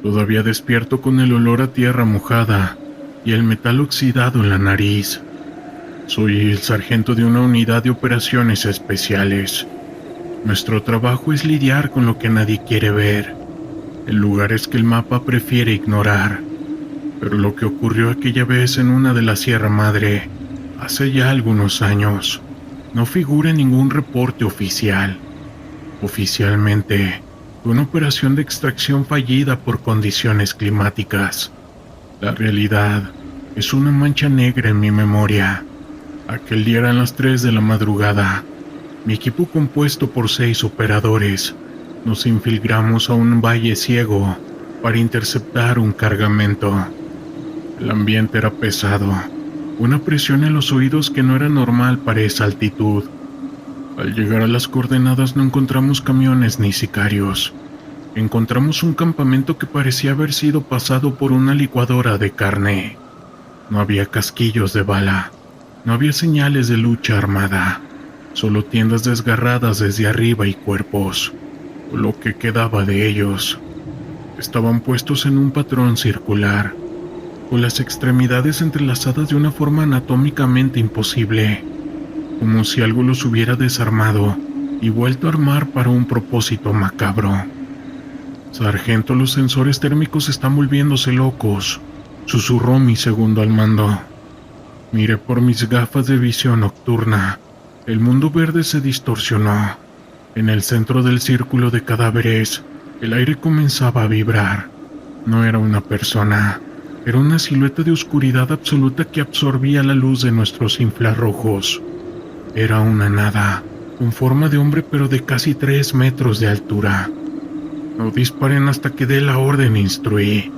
todavía despierto con el olor a tierra mojada y el metal oxidado en la nariz. Soy el sargento de una unidad de operaciones especiales. Nuestro trabajo es lidiar con lo que nadie quiere ver, en lugares que el mapa prefiere ignorar. Pero lo que ocurrió aquella vez en una de la Sierra Madre, hace ya algunos años, no figura en ningún reporte oficial. Oficialmente, fue una operación de extracción fallida por condiciones climáticas. La realidad es una mancha negra en mi memoria. Aquel día eran las 3 de la madrugada. Mi equipo, compuesto por 6 operadores, nos infiltramos a un valle ciego para interceptar un cargamento. El ambiente era pesado, una presión en los oídos que no era normal para esa altitud. Al llegar a las coordenadas no encontramos camiones ni sicarios. Encontramos un campamento que parecía haber sido pasado por una licuadora de carne. No había casquillos de bala, no había señales de lucha armada, solo tiendas desgarradas desde arriba y cuerpos, o lo que quedaba de ellos. Estaban puestos en un patrón circular, con las extremidades entrelazadas de una forma anatómicamente imposible, como si algo los hubiera desarmado y vuelto a armar para un propósito macabro. Sargento, los sensores térmicos están volviéndose locos, susurró mi segundo al mando. Miré por mis gafas de visión nocturna. El mundo verde se distorsionó. En el centro del círculo de cadáveres, el aire comenzaba a vibrar. No era una persona, era una silueta de oscuridad absoluta que absorbía la luz de nuestros infrarrojos. Era una nada, con forma de hombre pero de casi 3 metros de altura. No disparen hasta que dé la orden, instruí,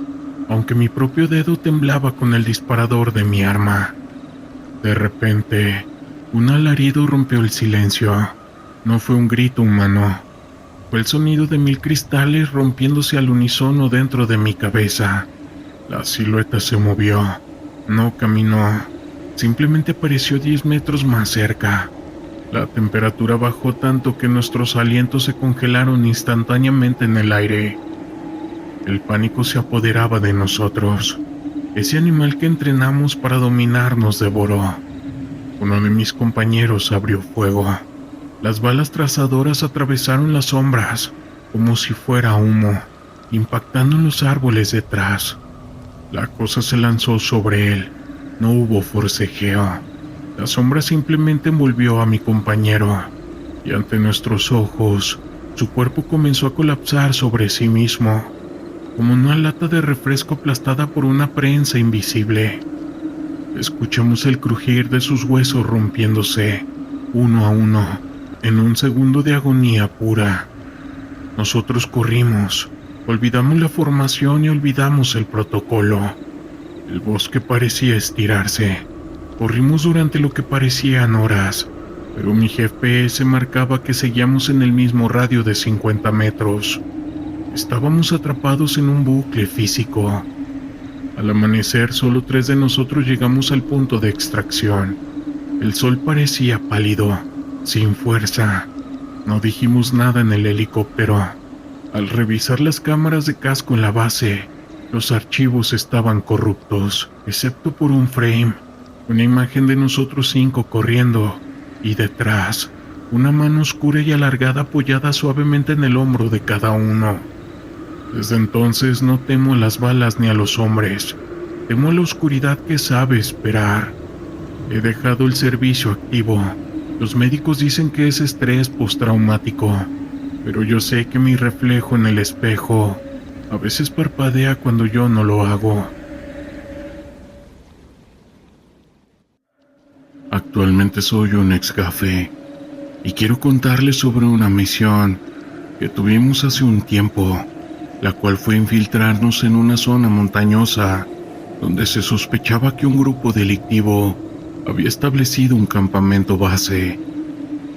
aunque mi propio dedo temblaba con el disparador de mi arma. De repente, un alarido rompió el silencio. No fue un grito humano. Fue el sonido de 1000 cristales rompiéndose al unísono dentro de mi cabeza. La silueta se movió. No caminó. Simplemente apareció 10 metros más cerca. La temperatura bajó tanto que nuestros alientos se congelaron instantáneamente en el aire. El pánico se apoderaba de nosotros. Ese animal que entrenamos para dominar nos devoró. Uno de mis compañeros abrió fuego. Las balas trazadoras atravesaron las sombras, como si fuera humo, impactando en los árboles detrás. La cosa se lanzó sobre él. No hubo forcejeo. La sombra simplemente envolvió a mi compañero, y ante nuestros ojos, su cuerpo comenzó a colapsar sobre sí mismo, como una lata de refresco aplastada por una prensa invisible. Escuchamos el crujir de sus huesos rompiéndose, uno a uno, en un segundo de agonía pura. Nosotros corrimos, olvidamos la formación y olvidamos el protocolo. El bosque parecía estirarse. Corrimos durante lo que parecían horas, pero mi GPS marcaba que seguíamos en el mismo radio de 50 metros. Estábamos atrapados en un bucle físico. Al amanecer, solo 3 de nosotros llegamos al punto de extracción. El sol parecía pálido, sin fuerza. No dijimos nada en el helicóptero. Al revisar las cámaras de casco en la base, los archivos estaban corruptos, excepto por un frame, una imagen de nosotros 5 corriendo, y detrás, una mano oscura y alargada apoyada suavemente en el hombro de cada uno. Desde entonces no temo a las balas ni a los hombres, temo a la oscuridad que sabe esperar. He dejado el servicio activo. Los médicos dicen que es estrés postraumático, pero yo sé que mi reflejo en el espejo a veces parpadea cuando yo no lo hago. Actualmente soy un ex-gafe y quiero contarles sobre una misión que tuvimos hace un tiempo, la cual fue infiltrarnos en una zona montañosa donde se sospechaba que un grupo delictivo había establecido un campamento base.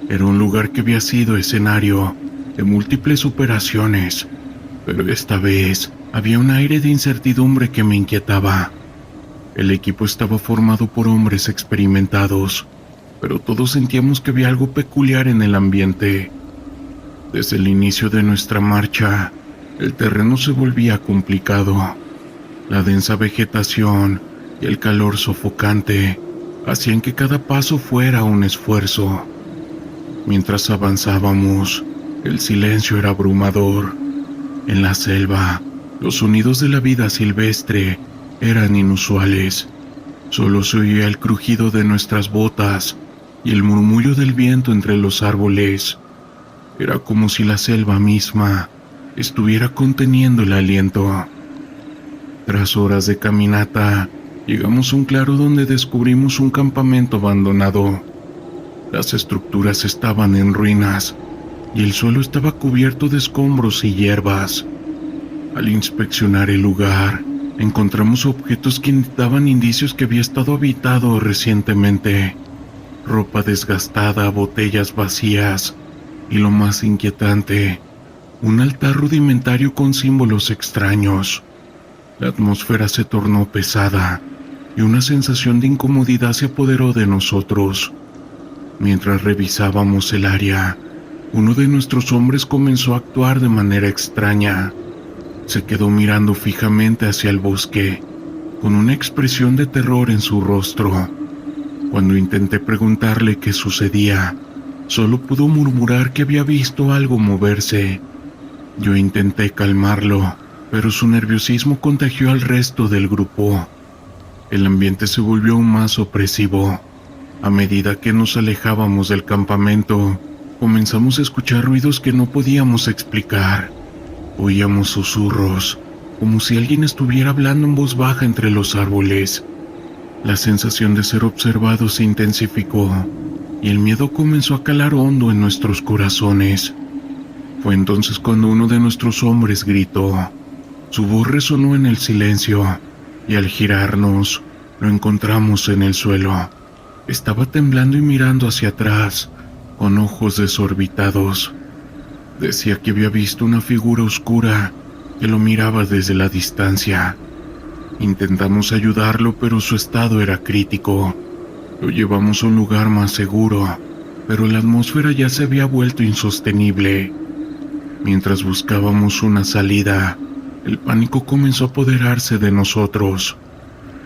Era un lugar que había sido escenario de múltiples operaciones, pero esta vez había un aire de incertidumbre que me inquietaba. El equipo estaba formado por hombres experimentados, pero todos sentíamos que había algo peculiar en el ambiente. Desde el inicio de nuestra marcha, El terreno se volvía complicado. La densa vegetación y el calor sofocante hacían que cada paso fuera un esfuerzo. Mientras avanzábamos, el silencio era abrumador. En la selva, los sonidos de la vida silvestre eran inusuales. Solo se oía el crujido de nuestras botas y el murmullo del viento entre los árboles. Era como si la selva misma estuviera conteniendo el aliento. Tras horas de caminata, llegamos a un claro donde descubrimos un campamento abandonado. Las estructuras estaban en ruinas y el suelo estaba cubierto de escombros y hierbas. Al inspeccionar el lugar, encontramos objetos que daban indicios que había estado habitado recientemente. Ropa desgastada, botellas vacías y, lo más inquietante, un altar rudimentario con símbolos extraños. La atmósfera se tornó pesada y una sensación de incomodidad se apoderó de nosotros. Mientras revisábamos el área, uno de nuestros hombres comenzó a actuar de manera extraña. Se quedó mirando fijamente hacia el bosque, con una expresión de terror en su rostro. Cuando intenté preguntarle qué sucedía, solo pudo murmurar que había visto algo moverse. Yo intenté calmarlo, pero su nerviosismo contagió al resto del grupo. El ambiente se volvió aún más opresivo. A medida que nos alejábamos del campamento, comenzamos a escuchar ruidos que no podíamos explicar. Oíamos susurros, como si alguien estuviera hablando en voz baja entre los árboles. La sensación de ser observado se intensificó y el miedo comenzó a calar hondo en nuestros corazones. Fue entonces cuando uno de nuestros hombres gritó. Su voz resonó en el silencio y al girarnos, lo encontramos en el suelo. Estaba temblando y mirando hacia atrás, con ojos desorbitados. Decía que había visto una figura oscura que lo miraba desde la distancia. Intentamos ayudarlo, pero su estado era crítico. Lo llevamos a un lugar más seguro, pero la atmósfera ya se había vuelto insostenible. Mientras buscábamos una salida, el pánico comenzó a apoderarse de nosotros.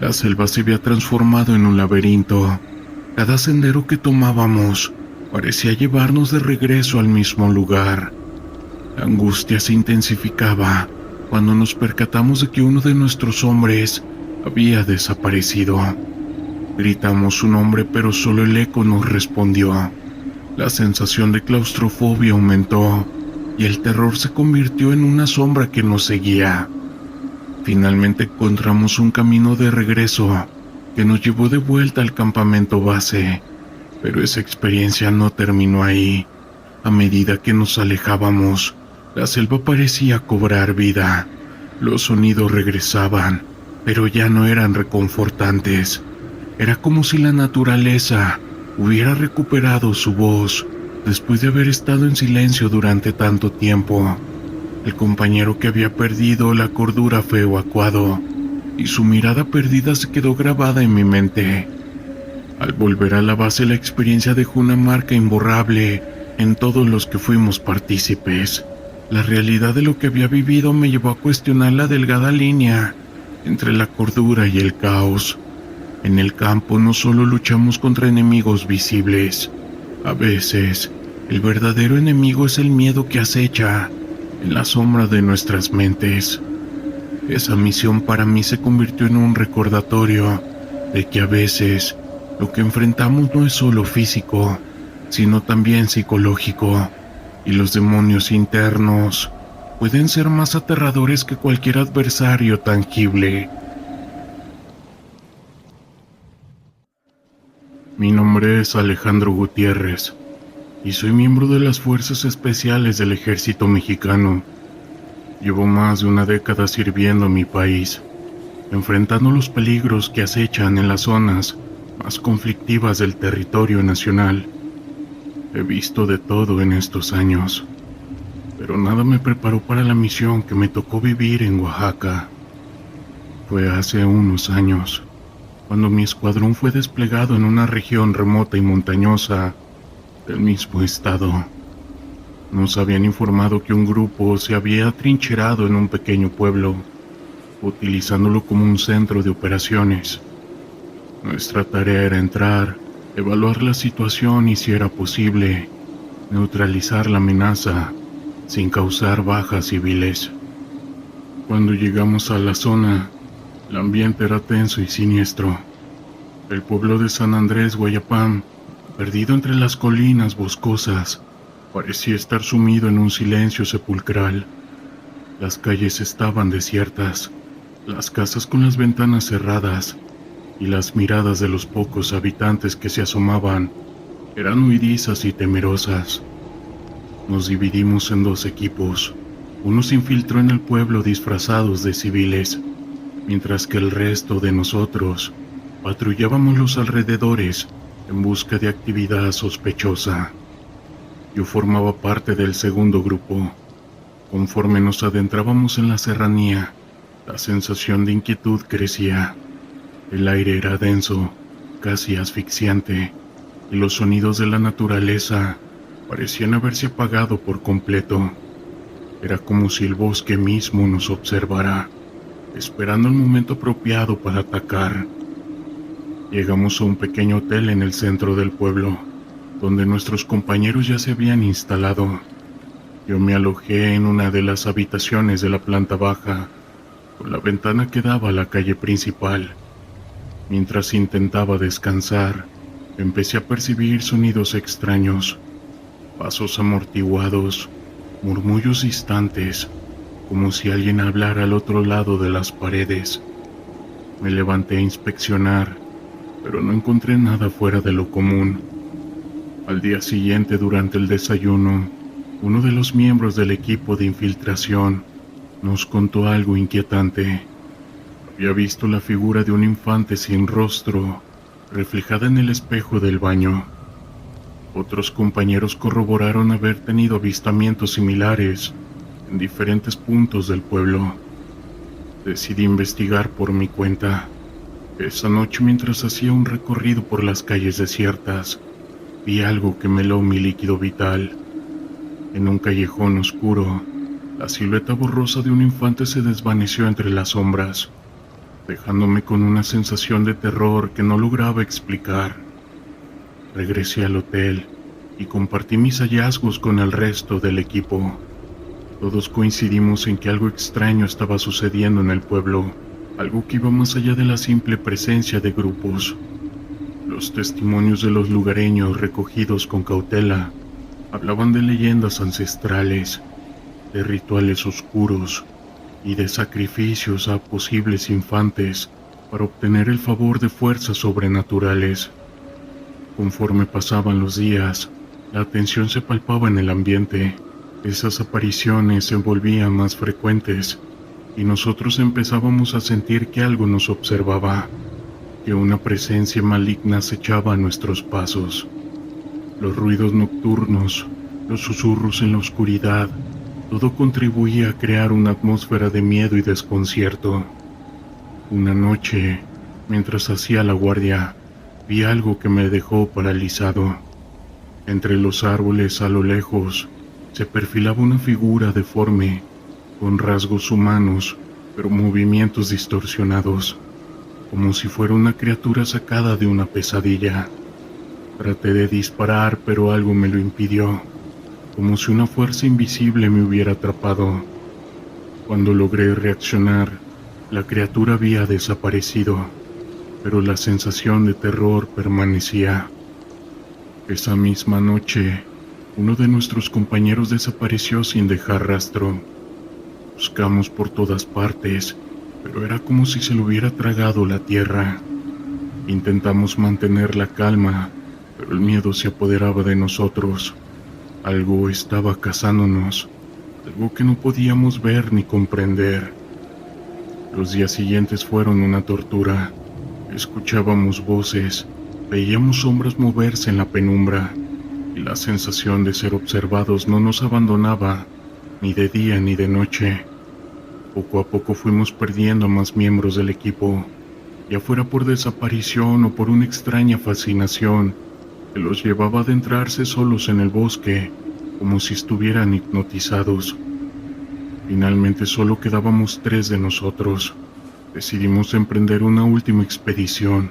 La selva se había transformado en un laberinto. Cada sendero que tomábamos parecía llevarnos de regreso al mismo lugar. La angustia se intensificaba cuando nos percatamos de que uno de nuestros hombres había desaparecido. Gritamos su nombre, pero solo el eco nos respondió. La sensación de claustrofobia aumentó y el terror se convirtió en una sombra que nos seguía. Finalmente encontramos un camino de regreso que nos llevó de vuelta al campamento base, pero esa experiencia no terminó ahí. A medida que nos alejábamos, la selva parecía cobrar vida. Los sonidos regresaban, pero ya no eran reconfortantes. Era como si la naturaleza hubiera recuperado su voz después de haber estado en silencio durante tanto tiempo. El compañero que había perdido la cordura fue evacuado y su mirada perdida se quedó grabada en mi mente. Al volver a la base, la experiencia dejó una marca imborrable en todos los que fuimos partícipes. La realidad de lo que había vivido me llevó a cuestionar la delgada línea entre la cordura y el caos. En el campo no solo luchamos contra enemigos visibles. A veces, el verdadero enemigo es el miedo que acecha en la sombra de nuestras mentes. Esa misión para mí se convirtió en un recordatorio de que a veces lo que enfrentamos no es solo físico, sino también psicológico, y los demonios internos pueden ser más aterradores que cualquier adversario tangible. Mi nombre es Alejandro Gutiérrez y soy miembro de las Fuerzas Especiales del Ejército Mexicano. Llevo más de una década sirviendo a mi país, enfrentando los peligros que acechan en las zonas más conflictivas del territorio nacional. He visto de todo en estos años, pero nada me preparó para la misión que me tocó vivir en Oaxaca. Fue hace unos años, cuando mi escuadrón fue desplegado en una región remota y montañosa del mismo estado. Nos habían informado que un grupo se había atrincherado en un pequeño pueblo, utilizándolo como un centro de operaciones. Nuestra tarea era entrar, evaluar la situación y, si era posible, neutralizar la amenaza sin causar bajas civiles. Cuando llegamos a la zona, el ambiente era tenso y siniestro. El pueblo de San Andrés Guayapán, perdido entre las colinas boscosas, parecía estar sumido en un silencio sepulcral. Las calles estaban desiertas, las casas con las ventanas cerradas, y las miradas de los pocos habitantes que se asomaban eran huidizas y temerosas. Nos dividimos en dos equipos. Uno se infiltró en el pueblo disfrazados de civiles, mientras que el resto de nosotros patrullábamos los alrededores en busca de actividad sospechosa. Yo formaba parte del segundo grupo. Conforme nos adentrábamos en la serranía, la sensación de inquietud crecía. El aire era denso, casi asfixiante, y los sonidos de la naturaleza parecían haberse apagado por completo. Era como si el bosque mismo nos observara, esperando el momento apropiado para atacar. Llegamos a un pequeño hotel en el centro del pueblo, donde nuestros compañeros ya se habían instalado. Yo me alojé en una de las habitaciones de la planta baja, con la ventana que daba a la calle principal. Mientras intentaba descansar, empecé a percibir sonidos extraños, pasos amortiguados, murmullos distantes, como si alguien hablara al otro lado de las paredes. Me levanté a inspeccionar, pero no encontré nada fuera de lo común. Al día siguiente, durante el desayuno, uno de los miembros del equipo de infiltración nos contó algo inquietante. Había visto la figura de un infante sin rostro, reflejada en el espejo del baño. Otros compañeros corroboraron haber tenido avistamientos similares en diferentes puntos del pueblo. Decidí investigar por mi cuenta. Esa noche, mientras hacía un recorrido por las calles desiertas, vi algo que me heló mi líquido vital. En un callejón oscuro, la silueta borrosa de un infante se desvaneció entre las sombras, dejándome con una sensación de terror que no lograba explicar. Regresé al hotel y compartí mis hallazgos con el resto del equipo. Todos coincidimos en que algo extraño estaba sucediendo en el pueblo, algo que iba más allá de la simple presencia de grupos. Los testimonios de los lugareños, recogidos con cautela, hablaban de leyendas ancestrales, de rituales oscuros y de sacrificios a posibles infantes para obtener el favor de fuerzas sobrenaturales. Conforme pasaban los días, la tensión se palpaba en el ambiente. Esas apariciones se volvían más frecuentes y nosotros empezábamos a sentir que algo nos observaba, que una presencia maligna acechaba a nuestros pasos. Los ruidos nocturnos, los susurros en la oscuridad, todo contribuía a crear una atmósfera de miedo y desconcierto. Una noche, mientras hacía la guardia, vi algo que me dejó paralizado. Entre los árboles a lo lejos, se perfilaba una figura deforme, con rasgos humanos, pero movimientos distorsionados, como si fuera una criatura sacada de una pesadilla. Traté de disparar, pero algo me lo impidió, como si una fuerza invisible me hubiera atrapado. Cuando logré reaccionar, la criatura había desaparecido, pero la sensación de terror permanecía. Esa misma noche, uno de nuestros compañeros desapareció sin dejar rastro. Buscamos por todas partes, pero era como si se lo hubiera tragado la tierra. Intentamos mantener la calma, pero el miedo se apoderaba de nosotros. Algo estaba cazándonos, algo que no podíamos ver ni comprender. Los días siguientes fueron una tortura. Escuchábamos voces, veíamos sombras moverse en la penumbra, y la sensación de ser observados no nos abandonaba, ni de día ni de noche. Poco a poco fuimos perdiendo a más miembros del equipo, ya fuera por desaparición o por una extraña fascinación que los llevaba a adentrarse solos en el bosque como si estuvieran hipnotizados. Finalmente solo quedábamos 3 de nosotros. Decidimos emprender una última expedición,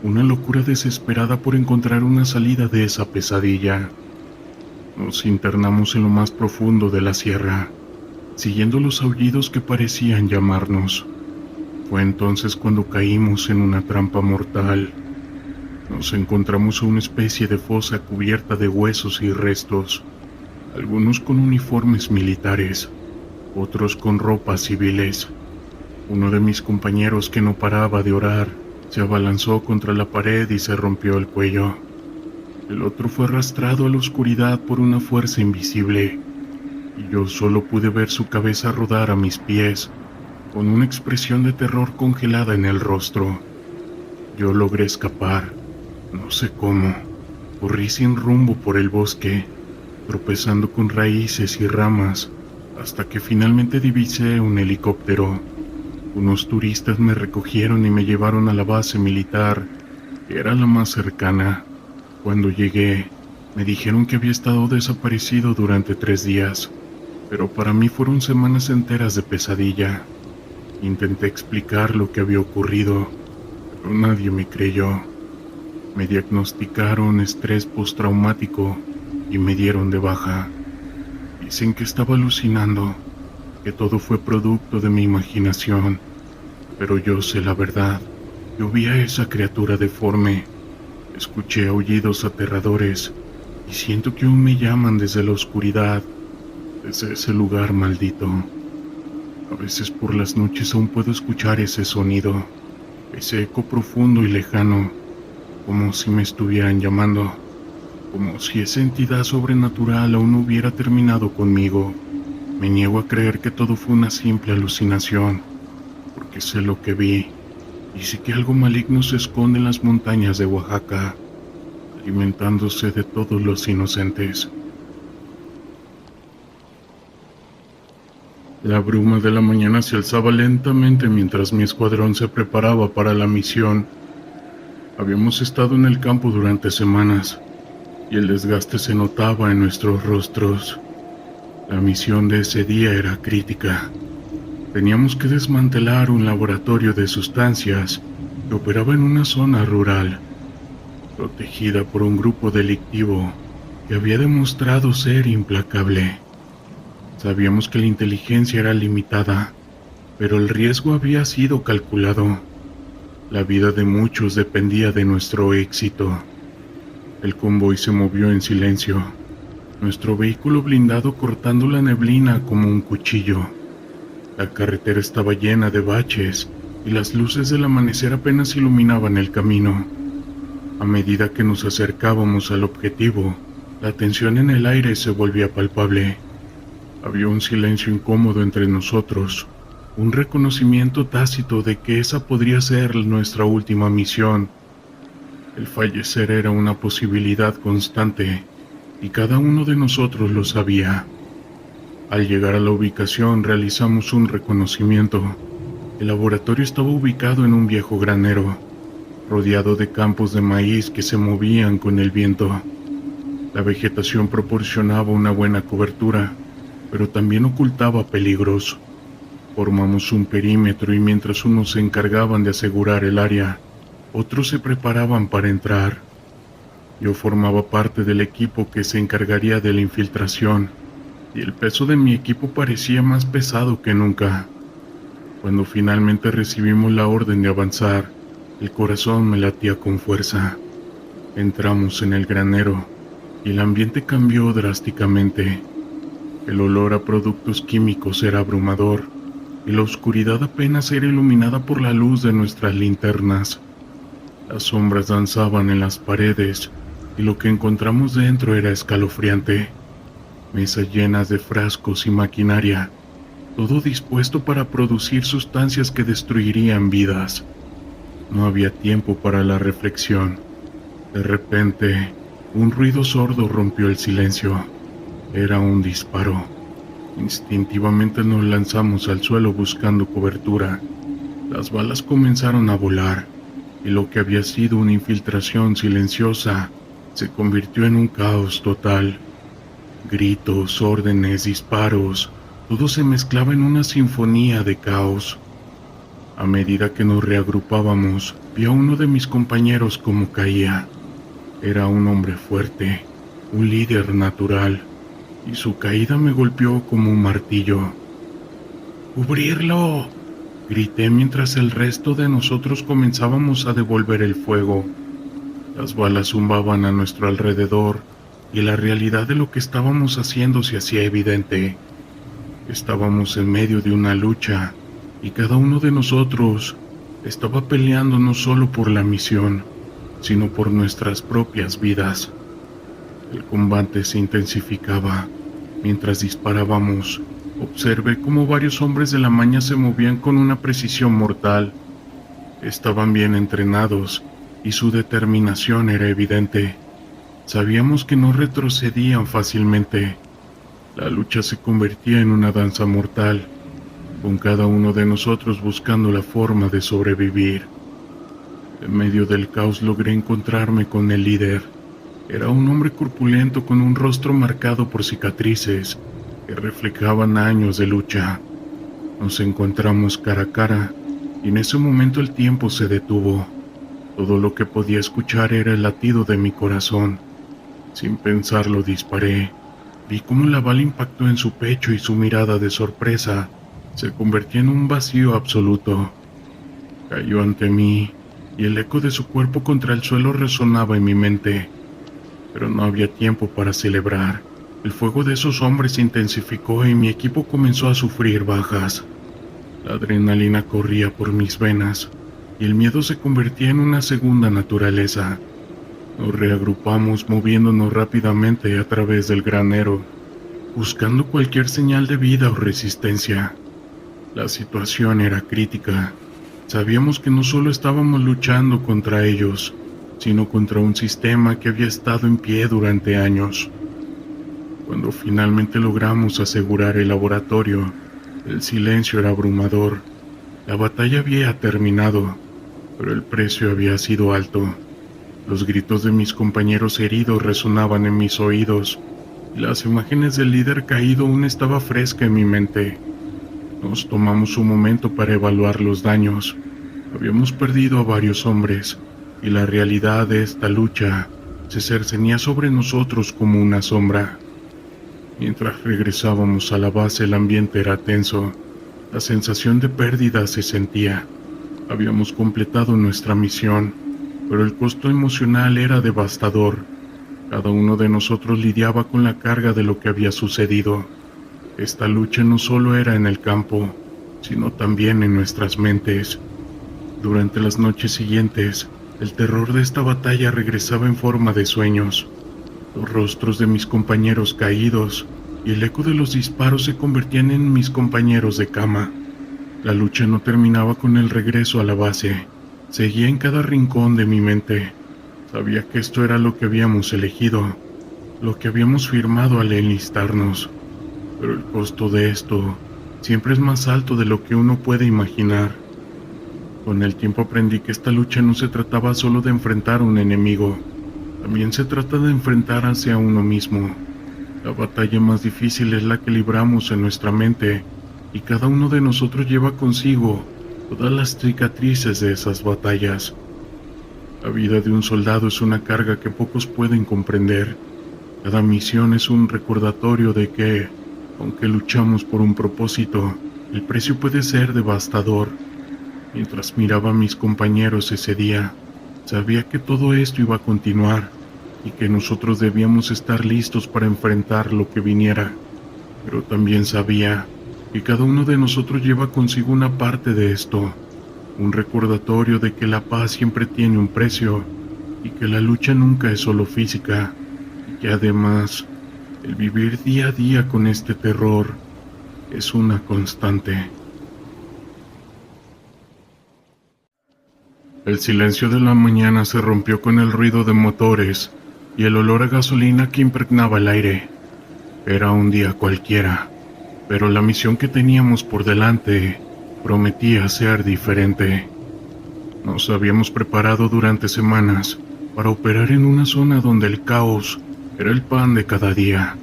una locura desesperada por encontrar una salida de esa pesadilla. Nos internamos en lo más profundo de la sierra, siguiendo los aullidos que parecían llamarnos. Fue entonces cuando caímos en una trampa mortal. Nos encontramos a una especie de fosa cubierta de huesos y restos, algunos con uniformes militares, otros con ropas civiles. Uno de mis compañeros, que no paraba de orar, se abalanzó contra la pared y se rompió el cuello. El otro fue arrastrado a la oscuridad por una fuerza invisible, y yo solo pude ver su cabeza rodar a mis pies, con una expresión de terror congelada en el rostro. Yo logré escapar, no sé cómo. Corrí sin rumbo por el bosque, tropezando con raíces y ramas, hasta que finalmente divisé un helicóptero. Unos turistas me recogieron y me llevaron a la base militar, que era la más cercana. Cuando llegué, me dijeron que había estado desaparecido durante 3 días, pero para mí fueron semanas enteras de pesadilla. Intenté explicar lo que había ocurrido, pero nadie me creyó. Me diagnosticaron estrés postraumático y me dieron de baja. Dicen que estaba alucinando, que todo fue producto de mi imaginación, pero yo sé la verdad. Yo vi a esa criatura deforme, escuché aullidos aterradores y siento que aún me llaman desde la oscuridad, desde ese lugar maldito. A veces por las noches aún puedo escuchar ese sonido, ese eco profundo y lejano, como si me estuvieran llamando, como si esa entidad sobrenatural aún no hubiera terminado conmigo. Me niego a creer que todo fue una simple alucinación, porque sé lo que vi, y sé que algo maligno se esconde en las montañas de Oaxaca, alimentándose de todos los inocentes. La bruma de la mañana se alzaba lentamente mientras mi escuadrón se preparaba para la misión. Habíamos estado en el campo durante semanas, y el desgaste se notaba en nuestros rostros. La misión de ese día era crítica. Teníamos que desmantelar un laboratorio de sustancias que operaba en una zona rural, protegida por un grupo delictivo que había demostrado ser implacable. Sabíamos que la inteligencia era limitada, pero el riesgo había sido calculado. La vida de muchos dependía de nuestro éxito. El convoy se movió en silencio, nuestro vehículo blindado cortando la neblina como un cuchillo. La carretera estaba llena de baches y las luces del amanecer apenas iluminaban el camino. A medida que nos acercábamos al objetivo, la tensión en el aire se volvía palpable. Había un silencio incómodo entre nosotros, un reconocimiento tácito de que esa podría ser nuestra última misión. El fallecer era una posibilidad constante, y cada uno de nosotros lo sabía. Al llegar a la ubicación realizamos un reconocimiento. El laboratorio estaba ubicado en un viejo granero, rodeado de campos de maíz que se movían con el viento. La vegetación proporcionaba una buena cobertura, pero también ocultaba peligros. Formamos un perímetro y mientras unos se encargaban de asegurar el área, otros se preparaban para entrar. Yo formaba parte del equipo que se encargaría de la infiltración, y el peso de mi equipo parecía más pesado que nunca. Cuando finalmente recibimos la orden de avanzar, el corazón me latía con fuerza. Entramos en el granero, y el ambiente cambió drásticamente. El olor a productos químicos era abrumador, y la oscuridad apenas era iluminada por la luz de nuestras linternas. Las sombras danzaban en las paredes, y lo que encontramos dentro era escalofriante. Mesas llenas de frascos y maquinaria, todo dispuesto para producir sustancias que destruirían vidas. No había tiempo para la reflexión. De repente, un ruido sordo rompió el silencio. Era un disparo. Instintivamente nos lanzamos al suelo buscando cobertura. Las balas comenzaron a volar, y lo que había sido una infiltración silenciosa se convirtió en un caos total. Gritos, órdenes, disparos, todo se mezclaba en una sinfonía de caos. A medida que nos reagrupábamos, vi a uno de mis compañeros como caía. Era un hombre fuerte, un líder natural, y su caída me golpeó como un martillo. ¡Cubrirlo!, grité mientras el resto de nosotros comenzábamos a devolver el fuego. Las balas zumbaban a nuestro alrededor y la realidad de lo que estábamos haciendo se hacía evidente. Estábamos en medio de una lucha y cada uno de nosotros estaba peleando no solo por la misión, sino por nuestras propias vidas. El combate se intensificaba. Mientras disparábamos, observé cómo varios hombres de la maña se movían con una precisión mortal. Estaban bien entrenados y su determinación era evidente. Sabíamos que no retrocedían fácilmente. La lucha se convertía en una danza mortal, con cada uno de nosotros buscando la forma de sobrevivir. En medio del caos logré encontrarme con el líder. Era un hombre corpulento con un rostro marcado por cicatrices que reflejaban años de lucha. Nos encontramos cara a cara y en ese momento el tiempo se detuvo. Todo lo que podía escuchar era el latido de mi corazón. Sin pensarlo disparé. Vi cómo la bala impactó en su pecho y su mirada de sorpresa se convirtió en un vacío absoluto. Cayó ante mí y el eco de su cuerpo contra el suelo resonaba en mi mente. Pero no había tiempo para celebrar. El fuego de esos hombres se intensificó y mi equipo comenzó a sufrir bajas. La adrenalina corría por mis venas y el miedo se convertía en una segunda naturaleza. Nos reagrupamos moviéndonos rápidamente a través del granero, buscando cualquier señal de vida o resistencia. La situación era crítica. Sabíamos que no solo estábamos luchando contra ellos, sino contra un sistema que había estado en pie durante años. Cuando finalmente logramos asegurar el laboratorio, el silencio era abrumador. La batalla había terminado, pero el precio había sido alto. Los gritos de mis compañeros heridos resonaban en mis oídos, y las imágenes del líder caído aún estaba fresca en mi mente. Nos tomamos un momento para evaluar los daños. Habíamos perdido a varios hombres, y la realidad de esta lucha se cercenía sobre nosotros como una sombra. Mientras regresábamos a la base, el ambiente era tenso. La sensación de pérdida se sentía. Habíamos completado nuestra misión, pero el costo emocional era devastador. Cada uno de nosotros lidiaba con la carga de lo que había sucedido. Esta lucha no solo era en el campo, sino también en nuestras mentes. Durante las noches siguientes, el terror de esta batalla regresaba en forma de sueños. Los rostros de mis compañeros caídos y el eco de los disparos se convertían en mis compañeros de cama. La lucha no terminaba con el regreso a la base. Seguía en cada rincón de mi mente. Sabía que esto era lo que habíamos elegido, lo que habíamos firmado al enlistarnos. Pero el costo de esto siempre es más alto de lo que uno puede imaginar. Con el tiempo aprendí que esta lucha no se trataba solo de enfrentar a un enemigo, también se trata de enfrentar hacia uno mismo. La batalla más difícil es la que libramos en nuestra mente, y cada uno de nosotros lleva consigo todas las cicatrices de esas batallas. La vida de un soldado es una carga que pocos pueden comprender. Cada misión es un recordatorio de que, aunque luchamos por un propósito, el precio puede ser devastador. Mientras miraba a mis compañeros ese día, sabía que todo esto iba a continuar y que nosotros debíamos estar listos para enfrentar lo que viniera. Pero también sabía que cada uno de nosotros lleva consigo una parte de esto, un recordatorio de que la paz siempre tiene un precio y que la lucha nunca es solo física, y que además el vivir día a día con este terror es una constante. El silencio de la mañana se rompió con el ruido de motores y el olor a gasolina que impregnaba el aire. Era un día cualquiera, pero la misión que teníamos por delante prometía ser diferente. Nos habíamos preparado durante semanas para operar en una zona donde el caos era el pan de cada día.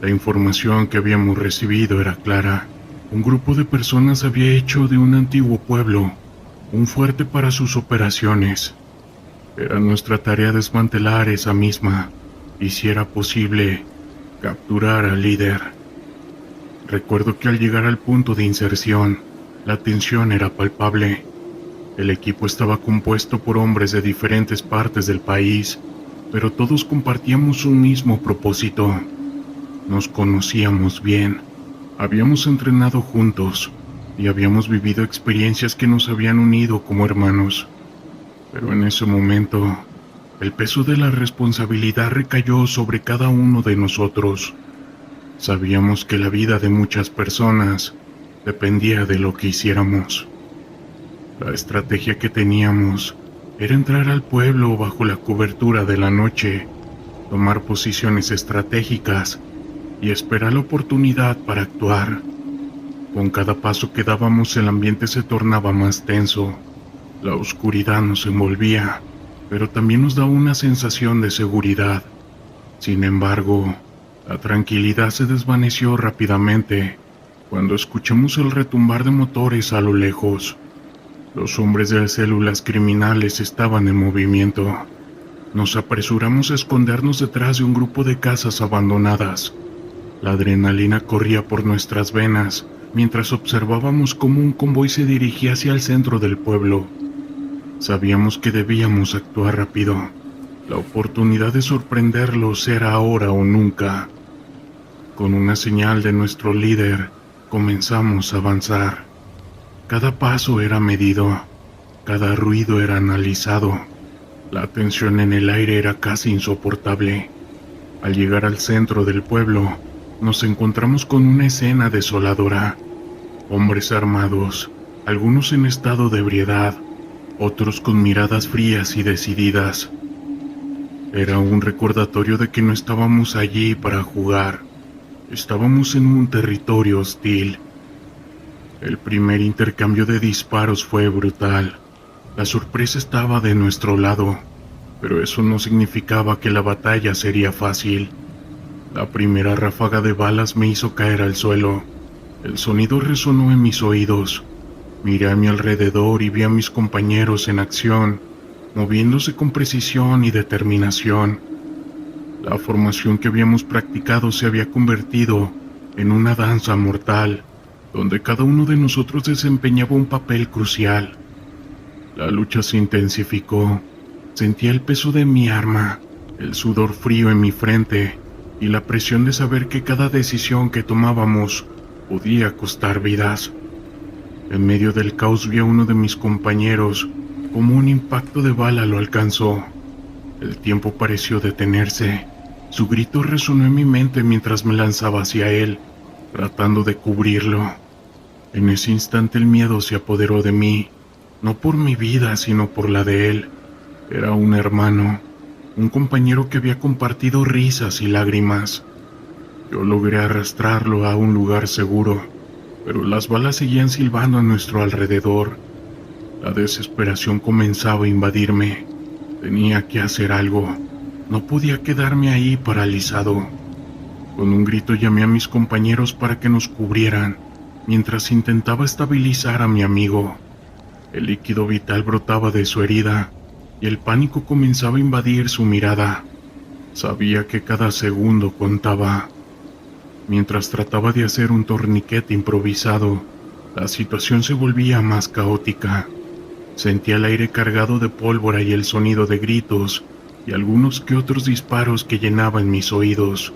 La información que habíamos recibido era clara. Un grupo de personas había hecho de un antiguo pueblo un fuerte para sus operaciones. Era nuestra tarea desmantelar esa misma y, si era posible, capturar al líder. Recuerdo que al llegar al punto de inserción, la tensión era palpable. El equipo estaba compuesto por hombres de diferentes partes del país, pero todos compartíamos un mismo propósito. Nos conocíamos bien, habíamos entrenado juntos y habíamos vivido experiencias que nos habían unido como hermanos. Pero en ese momento, el peso de la responsabilidad recayó sobre cada uno de nosotros. Sabíamos que la vida de muchas personas dependía de lo que hiciéramos. La estrategia que teníamos era entrar al pueblo bajo la cobertura de la noche, tomar posiciones estratégicas y esperar la oportunidad para actuar. Con cada paso que dábamos, el ambiente se tornaba más tenso. La oscuridad nos envolvía, pero también nos daba una sensación de seguridad. Sin embargo, la tranquilidad se desvaneció rápidamente cuando escuchamos el retumbar de motores a lo lejos. Los hombres de células criminales estaban en movimiento. Nos apresuramos a escondernos detrás de un grupo de casas abandonadas. La adrenalina corría por nuestras venas mientras observábamos cómo un convoy se dirigía hacia el centro del pueblo. Sabíamos que debíamos actuar rápido. La oportunidad de sorprenderlos era ahora o nunca. Con una señal de nuestro líder, comenzamos a avanzar. Cada paso era medido, cada ruido era analizado. La tensión en el aire era casi insoportable. Al llegar al centro del pueblo, nos encontramos con una escena desoladora. Hombres armados, algunos en estado de ebriedad, otros con miradas frías y decididas. Era un recordatorio de que no estábamos allí para jugar. Estábamos en un territorio hostil. El primer intercambio de disparos fue brutal. La sorpresa estaba de nuestro lado, pero eso no significaba que la batalla sería fácil. La primera ráfaga de balas me hizo caer al suelo. El sonido resonó en mis oídos. Miré a mi alrededor y vi a mis compañeros en acción, moviéndose con precisión y determinación. La formación que habíamos practicado se había convertido en una danza mortal, donde cada uno de nosotros desempeñaba un papel crucial. La lucha se intensificó. Sentía el peso de mi arma, el sudor frío en mi frente y la presión de saber que cada decisión que tomábamos podía costar vidas. En medio del caos vi a uno de mis compañeros como un impacto de bala lo alcanzó. El tiempo pareció detenerse. Su grito resonó en mi mente mientras me lanzaba hacia él, tratando de cubrirlo. En ese instante el miedo se apoderó de mí, no por mi vida, sino por la de él. Era un hermano, un compañero que había compartido risas y lágrimas. Yo logré arrastrarlo a un lugar seguro, pero las balas seguían silbando a nuestro alrededor. La desesperación comenzaba a invadirme. Tenía que hacer algo. No podía quedarme ahí paralizado. Con un grito llamé a mis compañeros para que nos cubrieran, mientras intentaba estabilizar a mi amigo. El líquido vital brotaba de su herida, y el pánico comenzaba a invadir su mirada. Sabía que cada segundo contaba. Mientras trataba de hacer un torniquete improvisado, la situación se volvía más caótica. Sentía el aire cargado de pólvora y el sonido de gritos y algunos que otros disparos que llenaban mis oídos.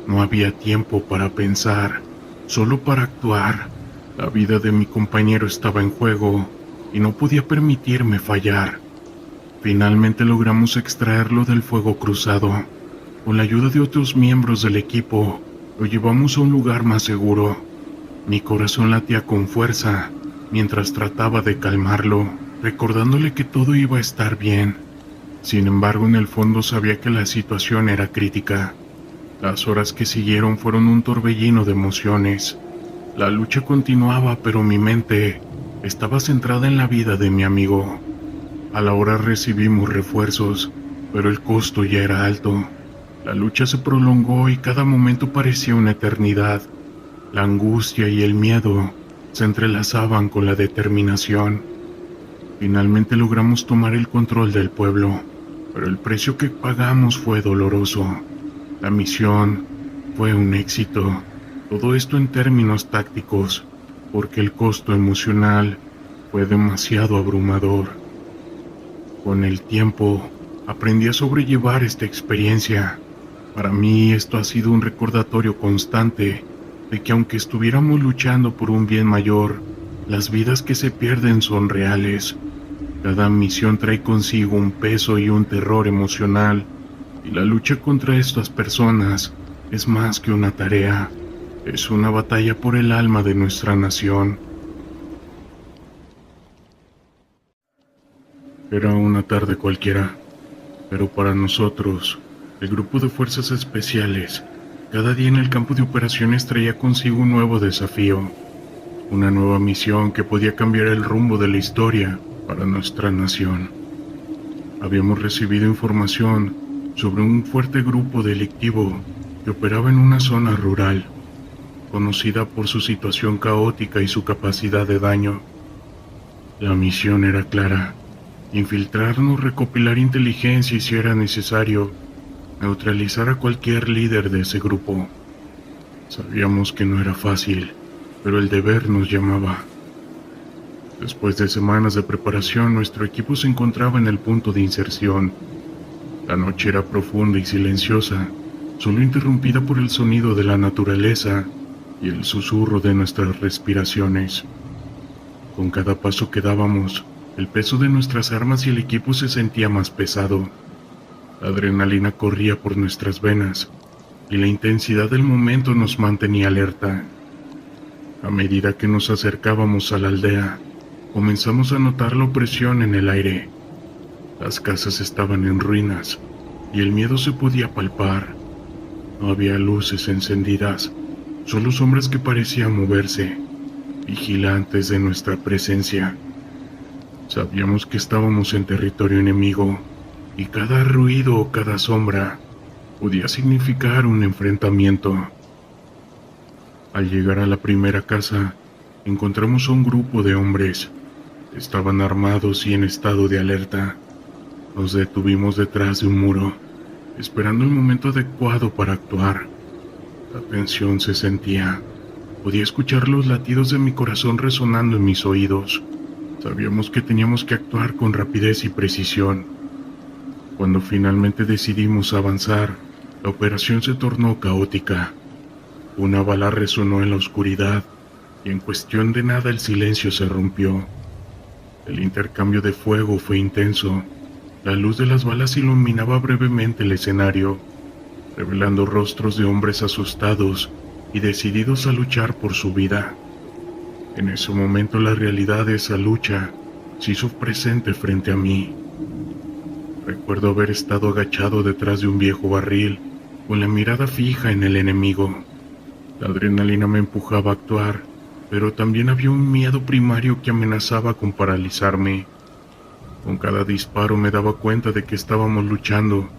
No había tiempo para pensar, solo para actuar. La vida de mi compañero estaba en juego y no podía permitirme fallar. Finalmente logramos extraerlo del fuego cruzado. Con la ayuda de otros miembros del equipo, lo llevamos a un lugar más seguro. Mi corazón latía con fuerza mientras trataba de calmarlo, recordándole que todo iba a estar bien. Sin embargo, en el fondo sabía que la situación era crítica. Las horas que siguieron fueron un torbellino de emociones. La lucha continuaba, pero mi mente estaba centrada en la vida de mi amigo. A la hora recibimos refuerzos, pero el costo ya era alto. La lucha se prolongó y cada momento parecía una eternidad. La angustia y el miedo se entrelazaban con la determinación. Finalmente logramos tomar el control del pueblo, pero el precio que pagamos fue doloroso. La misión fue un éxito. Todo esto en términos tácticos, porque el costo emocional fue demasiado abrumador. Con el tiempo, aprendí a sobrellevar esta experiencia. Para mí esto ha sido un recordatorio constante de que aunque estuviéramos luchando por un bien mayor, las vidas que se pierden son reales. Cada misión trae consigo un peso y un terror emocional, y la lucha contra estas personas es más que una tarea, es una batalla por el alma de nuestra nación. Era una tarde cualquiera, pero para nosotros, el grupo de fuerzas especiales, cada día en el campo de operaciones traía consigo un nuevo desafío, una nueva misión que podía cambiar el rumbo de la historia para nuestra nación. Habíamos recibido información sobre un fuerte grupo delictivo que operaba en una zona rural, conocida por su situación caótica y su capacidad de daño. La misión era clara: infiltrarnos, recopilar inteligencia y, si era necesario, neutralizar a cualquier líder de ese grupo. Sabíamos que no era fácil, pero el deber nos llamaba. Después de semanas de preparación, nuestro equipo se encontraba en el punto de inserción. La noche era profunda y silenciosa, solo interrumpida por el sonido de la naturaleza y el susurro de nuestras respiraciones. Con cada paso que dábamos, el peso de nuestras armas y el equipo se sentía más pesado. La adrenalina corría por nuestras venas y la intensidad del momento nos mantenía alerta. A medida que nos acercábamos a la aldea, comenzamos a notar la opresión en el aire. Las casas estaban en ruinas y el miedo se podía palpar. No había luces encendidas, solo sombras que parecían moverse, vigilantes de nuestra presencia. Sabíamos que estábamos en territorio enemigo, y cada ruido o cada sombra podía significar un enfrentamiento. Al llegar a la primera casa, encontramos a un grupo de hombres. Estaban armados y en estado de alerta. Nos detuvimos detrás de un muro, esperando el momento adecuado para actuar. La tensión se sentía. Podía escuchar los latidos de mi corazón resonando en mis oídos. Sabíamos que teníamos que actuar con rapidez y precisión. Cuando finalmente decidimos avanzar, la operación se tornó caótica. Una bala resonó en la oscuridad y en cuestión de nada el silencio se rompió. El intercambio de fuego fue intenso. La luz de las balas iluminaba brevemente el escenario, revelando rostros de hombres asustados y decididos a luchar por su vida. En ese momento la realidad de esa lucha se hizo presente frente a mí. Recuerdo haber estado agachado detrás de un viejo barril, con la mirada fija en el enemigo. La adrenalina me empujaba a actuar, pero también había un miedo primario que amenazaba con paralizarme. Con cada disparo me daba cuenta de que estábamos luchando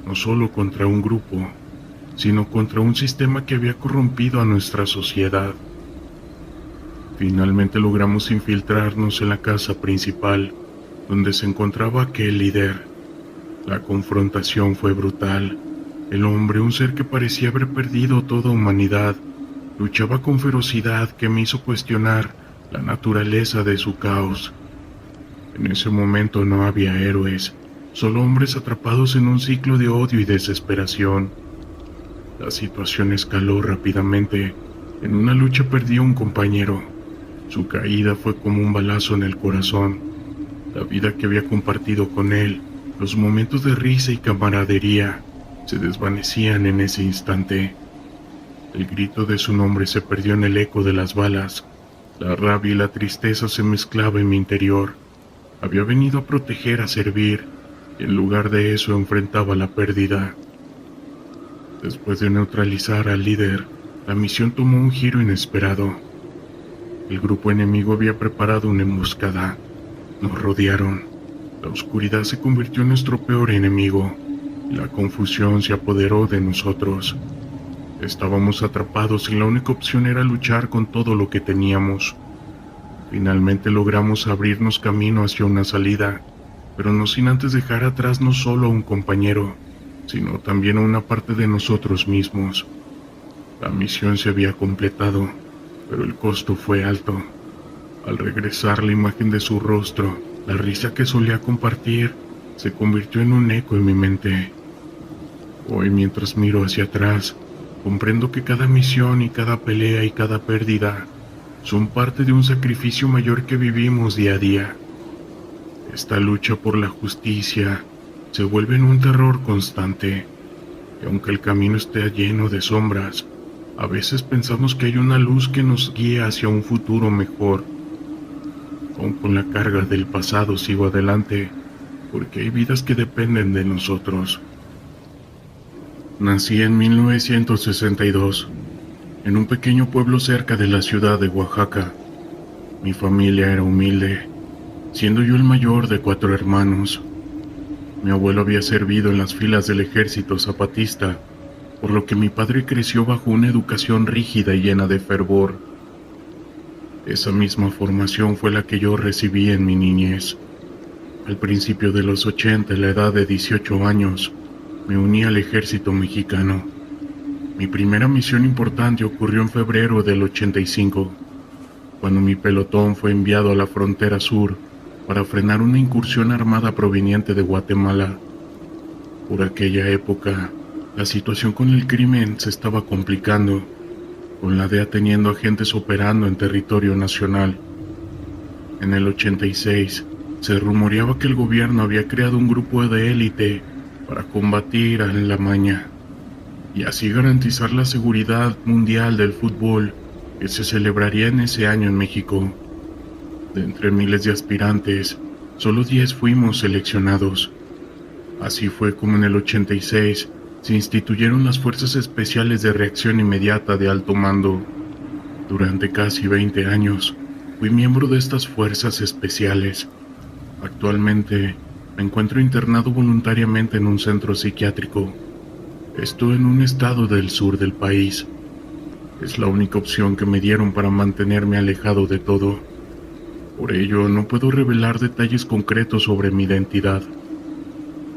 no solo contra un grupo, sino contra un sistema que había corrompido a nuestra sociedad. Finalmente logramos infiltrarnos en la casa principal, donde se encontraba aquel líder. La confrontación fue brutal. El hombre, un ser que parecía haber perdido toda humanidad, luchaba con ferocidad que me hizo cuestionar la naturaleza de su caos. En ese momento no había héroes, solo hombres atrapados en un ciclo de odio y desesperación. La situación escaló rápidamente. En una lucha perdí a un compañero. Su caída fue como un balazo en el corazón. La vida que había compartido con él, los momentos de risa y camaradería, se desvanecían en ese instante. El grito de su nombre se perdió en el eco de las balas. La rabia y la tristeza se mezclaban en mi interior. Había venido a proteger, a servir, y en lugar de eso enfrentaba la pérdida. Después de neutralizar al líder, la misión tomó un giro inesperado. El grupo enemigo había preparado una emboscada. Nos rodearon. La oscuridad se convirtió en nuestro peor enemigo. La confusión se apoderó de nosotros. Estábamos atrapados y la única opción era luchar con todo lo que teníamos. Finalmente logramos abrirnos camino hacia una salida, pero no sin antes dejar atrás no solo a un compañero, sino también a una parte de nosotros mismos. La misión se había completado, pero el costo fue alto. Al regresar la imagen de su rostro, la risa que solía compartir, se convirtió en un eco en mi mente. Hoy, mientras miro hacia atrás, comprendo que cada misión y cada pelea y cada pérdida son parte de un sacrificio mayor que vivimos día a día. Esta lucha por la justicia se vuelve en un terror constante, y aunque el camino esté lleno de sombras, a veces pensamos que hay una luz que nos guía hacia un futuro mejor. Aún con la carga del pasado sigo adelante, porque hay vidas que dependen de nosotros. Nací en 1962, en un pequeño pueblo cerca de la ciudad de Oaxaca. Mi familia era humilde, siendo yo el mayor de 4 hermanos. Mi abuelo había servido en las filas del ejército zapatista, por lo que mi padre creció bajo una educación rígida y llena de fervor. Esa misma formación fue la que yo recibí en mi niñez. Al principio de los 80, a la edad de 18 años, me uní al ejército mexicano. Mi primera misión importante ocurrió en febrero del 85, cuando mi pelotón fue enviado a la frontera sur para frenar una incursión armada proveniente de Guatemala. Por aquella época, la situación con el crimen se estaba complicando, con la DEA teniendo agentes operando en territorio nacional. En el 86, se rumoreaba que el gobierno había creado un grupo de élite para combatir a la maña y así garantizar la seguridad mundial del fútbol que se celebraría en ese año en México. De entre miles de aspirantes, solo 10 fuimos seleccionados. Así fue como en el 86 se instituyeron las Fuerzas Especiales de Reacción Inmediata de Alto Mando. Durante casi 20 años, fui miembro de estas fuerzas especiales. Actualmente, me encuentro internado voluntariamente en un centro psiquiátrico. Estoy en un estado del sur del país. Es la única opción que me dieron para mantenerme alejado de todo. Por ello, no puedo revelar detalles concretos sobre mi identidad.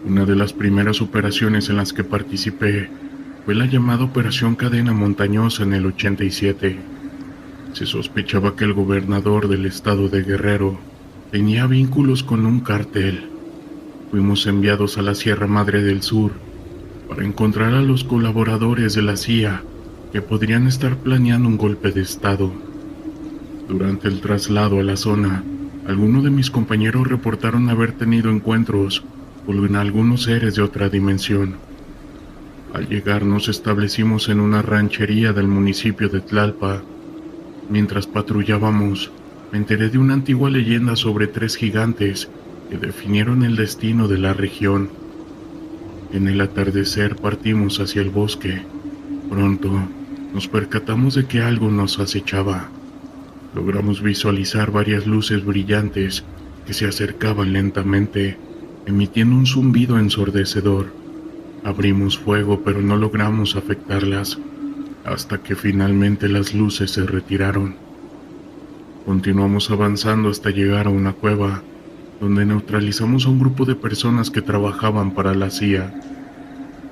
Una de las primeras operaciones en las que participé fue la llamada Operación Cadena Montañosa en el 87. Se sospechaba que el gobernador del estado de Guerrero tenía vínculos con un cártel. Fuimos enviados a la Sierra Madre del Sur para encontrar a los colaboradores de la CIA que podrían estar planeando un golpe de estado. Durante el traslado a la zona, algunos de mis compañeros reportaron haber tenido encuentros con algunos seres de otra dimensión. Al llegar nos establecimos en una ranchería del municipio de Tlalpa. Mientras patrullábamos, me enteré de una antigua leyenda sobre 3 gigantes que definieron el destino de la región. En el atardecer partimos hacia el bosque. Pronto nos percatamos de que algo nos acechaba. Logramos visualizar varias luces brillantes que se acercaban lentamente, emitiendo un zumbido ensordecedor. Abrimos fuego, pero no logramos afectarlas, hasta que finalmente las luces se retiraron. Continuamos avanzando hasta llegar a una cueva, donde neutralizamos a un grupo de personas que trabajaban para la CIA.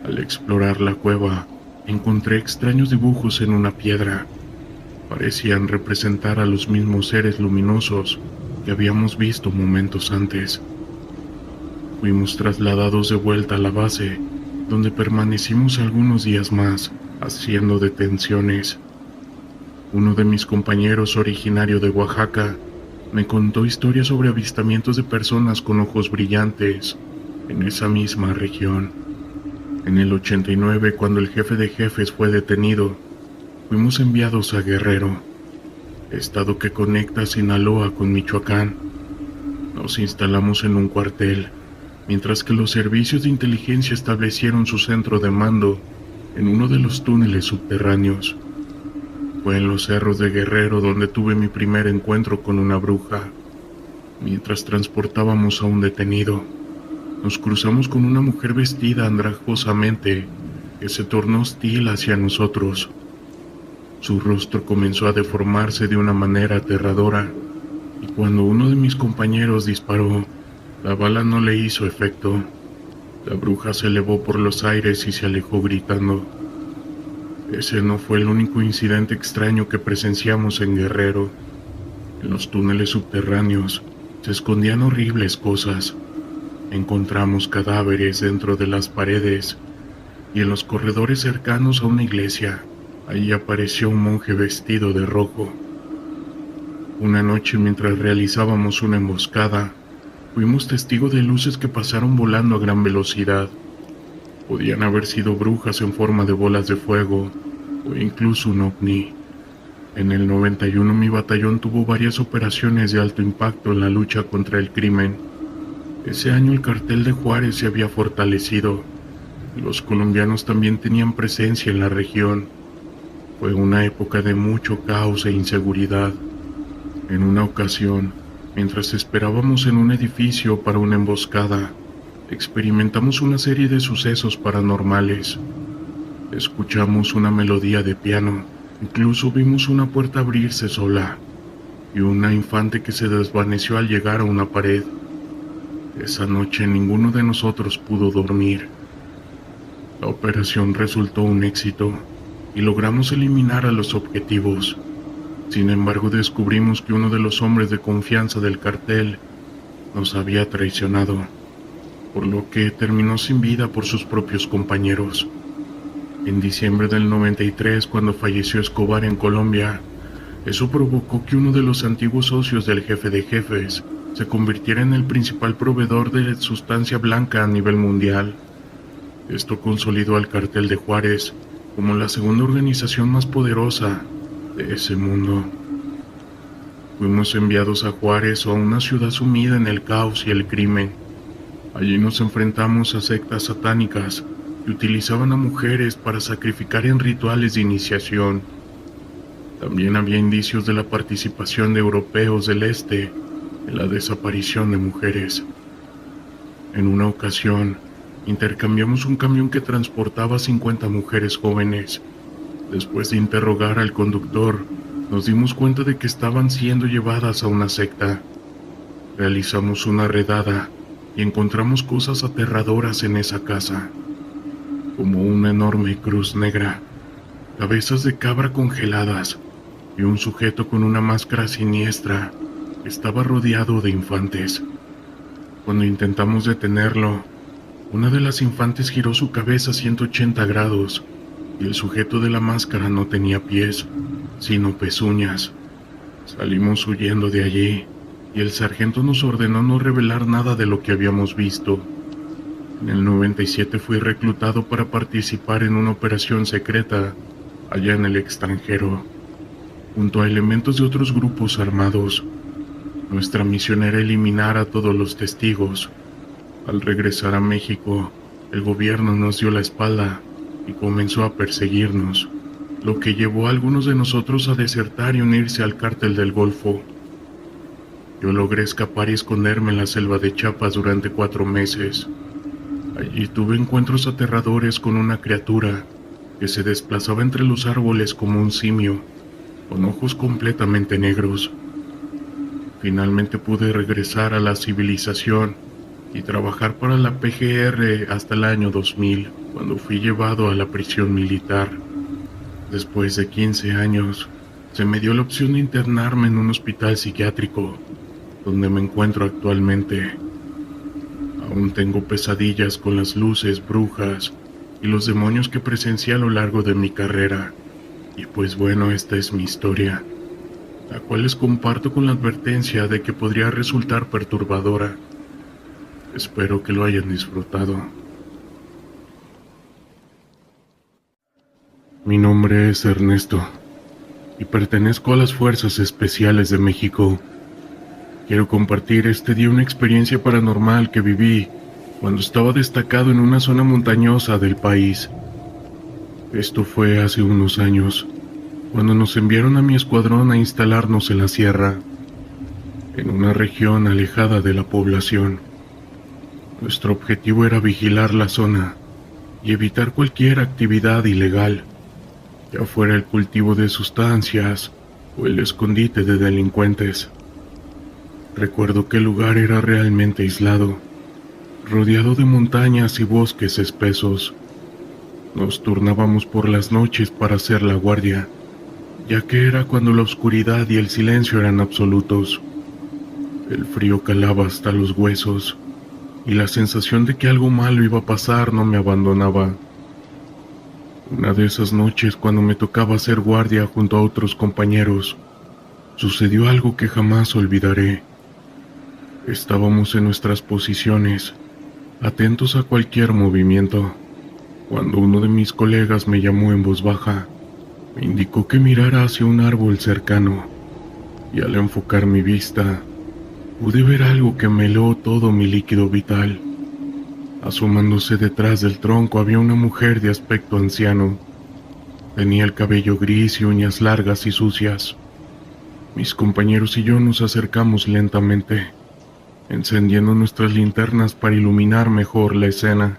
Al explorar la cueva, encontré extraños dibujos en una piedra. Parecían representar a los mismos seres luminosos que habíamos visto momentos antes. Fuimos trasladados de vuelta a la base, donde permanecimos algunos días más, haciendo detenciones. Uno de mis compañeros, originario de Oaxaca, me contó historias sobre avistamientos de personas con ojos brillantes en esa misma región. En el 89, cuando el jefe de jefes fue detenido, fuimos enviados a Guerrero, estado que conecta Sinaloa con Michoacán. Nos instalamos en un cuartel, mientras que los servicios de inteligencia establecieron su centro de mando en uno de los túneles subterráneos. Fue en los cerros de Guerrero donde tuve mi primer encuentro con una bruja, mientras transportábamos a un detenido. nos cruzamos con una mujer vestida andrajosamente que se tornó hostil hacia nosotros. Su rostro comenzó a deformarse de una manera aterradora, y cuando uno de mis compañeros disparó, la bala no le hizo efecto. La bruja se elevó por los aires y se alejó gritando. Ese no fue el único incidente extraño que presenciamos en Guerrero. En los túneles subterráneos se escondían horribles cosas. Encontramos cadáveres dentro de las paredes, y en los corredores cercanos a una iglesia, allí apareció un monje vestido de rojo. Una noche, mientras realizábamos una emboscada, fuimos testigos de luces que pasaron volando a gran velocidad. Podían haber sido brujas en forma de bolas de fuego, o incluso un ovni. En el 91 mi batallón tuvo varias operaciones de alto impacto en la lucha contra el crimen. Ese año el cartel de Juárez se había fortalecido. Los colombianos también tenían presencia en la región. Fue una época de mucho caos e inseguridad. En una ocasión, mientras esperábamos en un edificio para una emboscada, experimentamos una serie de sucesos paranormales. Escuchamos una melodía de piano, incluso vimos una puerta abrirse sola, y una infante que se desvaneció al llegar a una pared. Esa noche ninguno de nosotros pudo dormir. La operación resultó un éxito, y logramos eliminar a los objetivos. Sin embargo, descubrimos que uno de los hombres de confianza del cartel nos había traicionado, por lo que terminó sin vida por sus propios compañeros. En diciembre del 93, cuando falleció Escobar en Colombia, eso provocó que uno de los antiguos socios del jefe de jefes se convirtiera en el principal proveedor de sustancia blanca a nivel mundial. Esto consolidó al cartel de Juárez como la segunda organización más poderosa de ese mundo. Fuimos enviados a Juárez, a una ciudad sumida en el caos y el crimen. Allí nos enfrentamos a sectas satánicas que utilizaban a mujeres para sacrificar en rituales de iniciación. También había indicios de la participación de europeos del este en la desaparición de mujeres. En una ocasión, intercambiamos un camión que transportaba 50 mujeres jóvenes. Después de interrogar al conductor, nos dimos cuenta de que estaban siendo llevadas a una secta. Realizamos una redada y encontramos cosas aterradoras en esa casa, como una enorme cruz negra, cabezas de cabra congeladas y un sujeto con una máscara siniestra que estaba rodeado de infantes. Cuando intentamos detenerlo, una de las infantes giró su cabeza a 180 grados y el sujeto de la máscara no tenía pies, sino pezuñas. Salimos huyendo de allí y el sargento nos ordenó no revelar nada de lo que habíamos visto. En el 97 fui reclutado para participar en una operación secreta allá en el extranjero, junto a elementos de otros grupos armados. Nuestra misión era eliminar a todos los testigos. Al regresar a México, el gobierno nos dio la espalda y comenzó a perseguirnos, lo que llevó a algunos de nosotros a desertar y unirse al cártel del Golfo. Yo logré escapar y esconderme en la selva de Chiapas durante 4 meses. Allí tuve encuentros aterradores con una criatura que se desplazaba entre los árboles como un simio, con ojos completamente negros. Finalmente pude regresar a la civilización y trabajar para la PGR hasta el año 2000, cuando fui llevado a la prisión militar. Después de 15 años, se me dio la opción de internarme en un hospital psiquiátrico, donde me encuentro actualmente. Aún tengo pesadillas con las luces, brujas y los demonios que presencié a lo largo de mi carrera. Y pues bueno, esta es mi historia, la cual les comparto con la advertencia de que podría resultar perturbadora. Espero que lo hayan disfrutado. Mi nombre es Ernesto y pertenezco a las Fuerzas Especiales de México. Quiero compartir este día una experiencia paranormal que viví cuando estaba destacado en una zona montañosa del país. Esto fue hace unos años, cuando nos enviaron a mi escuadrón a instalarnos en la sierra, en una región alejada de la población. Nuestro objetivo era vigilar la zona y evitar cualquier actividad ilegal, ya fuera el cultivo de sustancias o el escondite de delincuentes. Recuerdo que el lugar era realmente aislado, rodeado de montañas y bosques espesos. Nos turnábamos por las noches para hacer la guardia, ya que era cuando la oscuridad y el silencio eran absolutos. El frío calaba hasta los huesos, y la sensación de que algo malo iba a pasar no me abandonaba. Una de esas noches, cuando me tocaba hacer guardia junto a otros compañeros, sucedió algo que jamás olvidaré. Estábamos en nuestras posiciones, atentos a cualquier movimiento, cuando uno de mis colegas me llamó en voz baja. Me indicó que mirara hacia un árbol cercano, y al enfocar mi vista, pude ver algo que me heló todo mi líquido vital. Asomándose detrás del tronco había una mujer de aspecto anciano. Tenía el cabello gris y uñas largas y sucias. Mis compañeros y yo nos acercamos lentamente, encendiendo nuestras linternas para iluminar mejor la escena.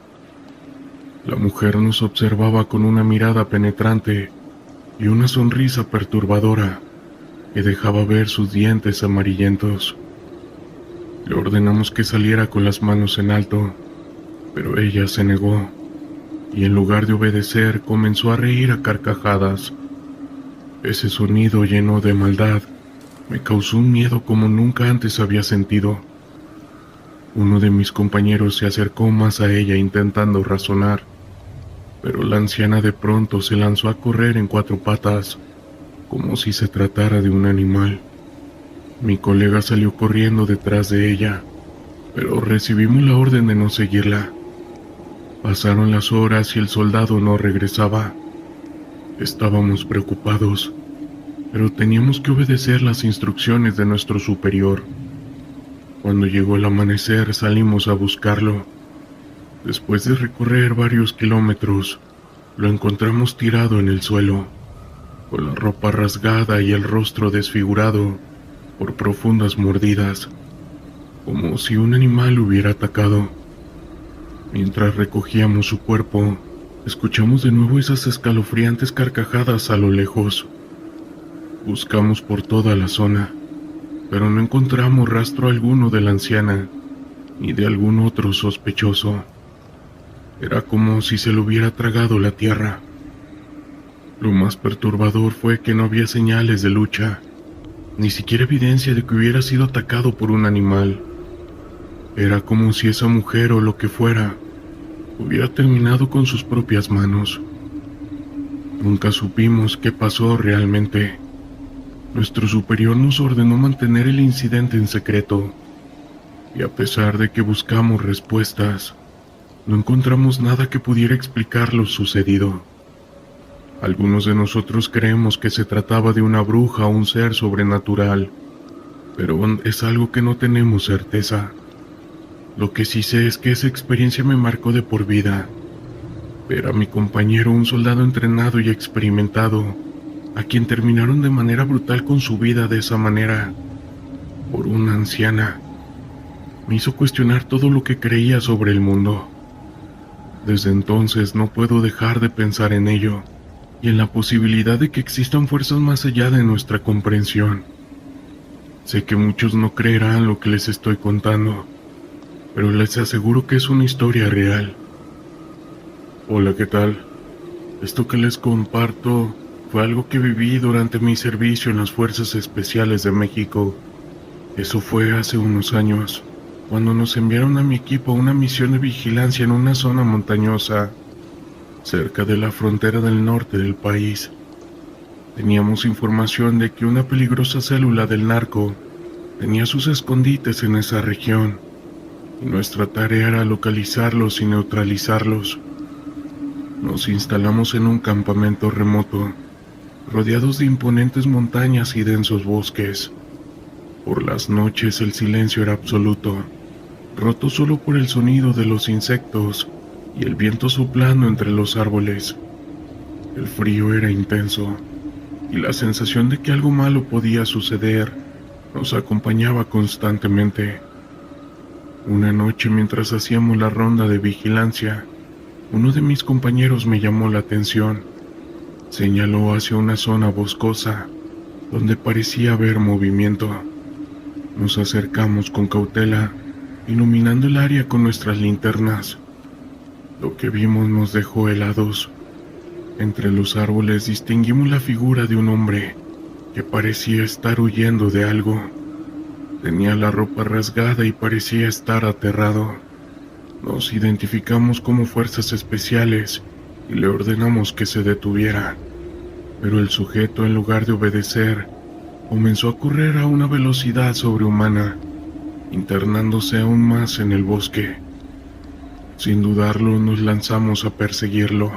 La mujer nos observaba con una mirada penetrante y una sonrisa perturbadora que dejaba ver sus dientes amarillentos. Le ordenamos que saliera con las manos en alto, pero ella se negó, y en lugar de obedecer comenzó a reír a carcajadas. Ese sonido lleno de maldad me causó un miedo como nunca antes había sentido. Uno de mis compañeros se acercó más a ella intentando razonar, pero la anciana de pronto se lanzó a correr en 4 patas, como si se tratara de un animal. Mi colega salió corriendo detrás de ella, pero recibimos la orden de no seguirla. Pasaron las horas y el soldado no regresaba. Estábamos preocupados, pero teníamos que obedecer las instrucciones de nuestro superior. Cuando llegó el amanecer salimos a buscarlo. Después de recorrer varios kilómetros, lo encontramos tirado en el suelo, con la ropa rasgada y el rostro desfigurado por profundas mordidas, como si un animal lo hubiera atacado. Mientras recogíamos su cuerpo, escuchamos de nuevo esas escalofriantes carcajadas a lo lejos. Buscamos por toda la zona, pero no encontramos rastro alguno de la anciana, ni de algún otro sospechoso. Era como si se lo hubiera tragado la tierra. Lo más perturbador fue que no había señales de lucha, ni siquiera evidencia de que hubiera sido atacado por un animal. Era como si esa mujer o lo que fuera hubiera terminado con sus propias manos. Nunca supimos qué pasó realmente. Nuestro superior nos ordenó mantener el incidente en secreto, y a pesar de que buscamos respuestas, no encontramos nada que pudiera explicar lo sucedido. Algunos de nosotros creemos que se trataba de una bruja o un ser sobrenatural, pero es algo que no tenemos certeza. Lo que sí sé es que esa experiencia me marcó de por vida. Ver a mi compañero, un soldado entrenado y experimentado, a quien terminaron de manera brutal con su vida de esa manera, por una anciana, me hizo cuestionar todo lo que creía sobre el mundo. Desde entonces no puedo dejar de pensar en ello y en la posibilidad de que existan fuerzas más allá de nuestra comprensión. Sé que muchos no creerán lo que les estoy contando, pero les aseguro que es una historia real. Hola, ¿qué tal? Esto que les comparto fue algo que viví durante mi servicio en las Fuerzas Especiales de México. Eso fue hace unos años, cuando nos enviaron a mi equipo a una misión de vigilancia en una zona montañosa, cerca de la frontera del norte del país. Teníamos información de que una peligrosa célula del narco tenía sus escondites en esa región, y nuestra tarea era localizarlos y neutralizarlos. Nos instalamos en un campamento remoto, rodeados de imponentes montañas y densos bosques. Por las noches el silencio era absoluto, roto solo por el sonido de los insectos y el viento soplando entre los árboles. El frío era intenso, y la sensación de que algo malo podía suceder nos acompañaba constantemente. Una noche, mientras hacíamos la ronda de vigilancia, uno de mis compañeros me llamó la atención. Señaló hacia una zona boscosa, donde parecía haber movimiento. Nos acercamos con cautela, iluminando el área con nuestras linternas. Lo que vimos nos dejó helados. Entre los árboles distinguimos la figura de un hombre que parecía estar huyendo de algo. Tenía la ropa rasgada y parecía estar aterrado. Nos identificamos como fuerzas especiales y le ordenamos que se detuviera. Pero el sujeto, en lugar de obedecer, comenzó a correr a una velocidad sobrehumana, internándose aún más en el bosque. Sin dudarlo, nos lanzamos a perseguirlo.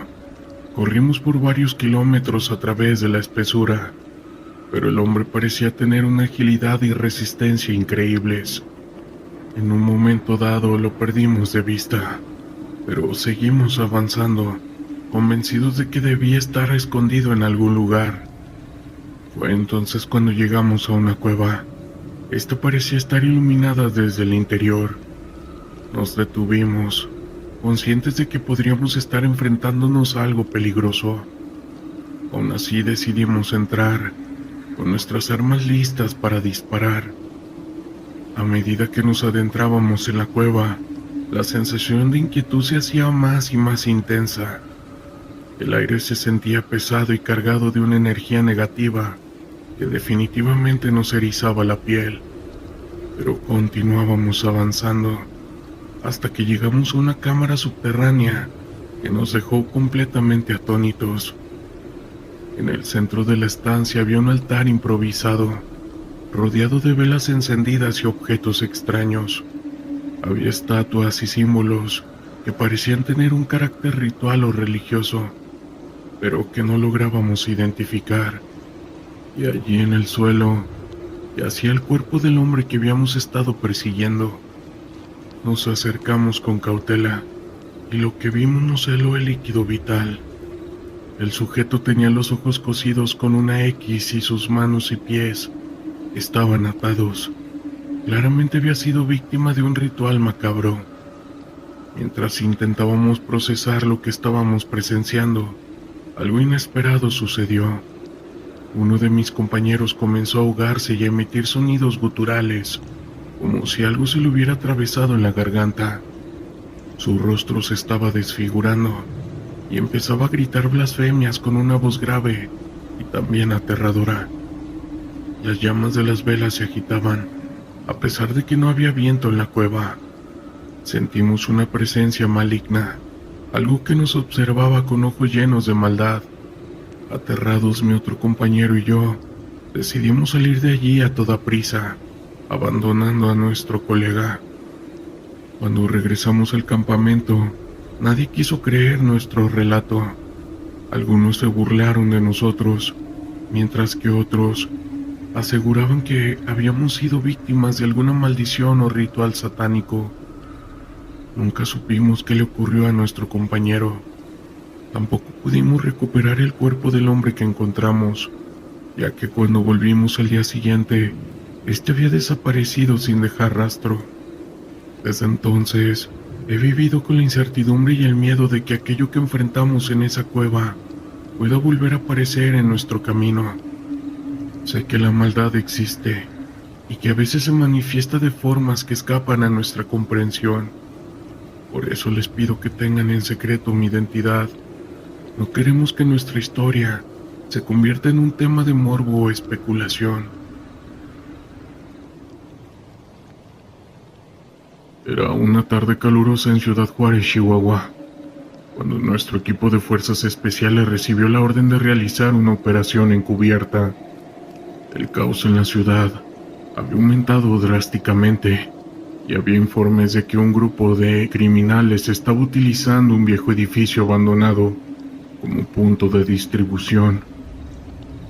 Corrimos por varios kilómetros a través de la espesura, pero el hombre parecía tener una agilidad y resistencia increíbles. En un momento dado lo perdimos de vista, pero seguimos avanzando, convencidos de que debía estar escondido en algún lugar. Fue entonces cuando llegamos a una cueva. Esta parecía estar iluminada desde el interior. Nos detuvimos, conscientes de que podríamos estar enfrentándonos a algo peligroso. Aún así decidimos entrar, con nuestras armas listas para disparar. A medida que nos adentrábamos en la cueva, la sensación de inquietud se hacía más y más intensa. El aire se sentía pesado y cargado de una energía negativa que definitivamente nos erizaba la piel. Pero continuábamos avanzando hasta que llegamos a una cámara subterránea que nos dejó completamente atónitos. En el centro de la estancia había un altar improvisado, rodeado de velas encendidas y objetos extraños. Había estatuas y símbolos que parecían tener un carácter ritual o religioso, pero que no lográbamos identificar. Y allí en el suelo yacía el cuerpo del hombre que habíamos estado persiguiendo. Nos acercamos con cautela y lo que vimos nos heló el líquido vital. El sujeto tenía los ojos cosidos con una X y sus manos y pies estaban atados. Claramente había sido víctima de un ritual macabro. Mientras intentábamos procesar lo que estábamos presenciando, algo inesperado sucedió. Uno de mis compañeros comenzó a ahogarse y a emitir sonidos guturales, como si algo se le hubiera atravesado en la garganta. Su rostro se estaba desfigurando y empezaba a gritar blasfemias con una voz grave y también aterradora. Las llamas de las velas se agitaban, a pesar de que no había viento en la cueva. Sentimos una presencia maligna, algo que nos observaba con ojos llenos de maldad. Aterrados, mi otro compañero y yo decidimos salir de allí a toda prisa, abandonando a nuestro colega. Cuando regresamos al campamento, nadie quiso creer nuestro relato. Algunos se burlaron de nosotros, mientras que otros aseguraban que habíamos sido víctimas de alguna maldición o ritual satánico. Nunca supimos qué le ocurrió a nuestro compañero. Tampoco pudimos recuperar el cuerpo del hombre que encontramos, ya que cuando volvimos al día siguiente, este había desaparecido sin dejar rastro. Desde entonces, he vivido con la incertidumbre y el miedo de que aquello que enfrentamos en esa cueva pueda volver a aparecer en nuestro camino. Sé que la maldad existe y que a veces se manifiesta de formas que escapan a nuestra comprensión. Por eso les pido que tengan en secreto mi identidad. No queremos que nuestra historia se convierta en un tema de morbo o especulación. Era una tarde calurosa en Ciudad Juárez, Chihuahua, cuando nuestro equipo de fuerzas especiales recibió la orden de realizar una operación encubierta. El caos en la ciudad había aumentado drásticamente y había informes de que un grupo de criminales estaba utilizando un viejo edificio abandonado como punto de distribución.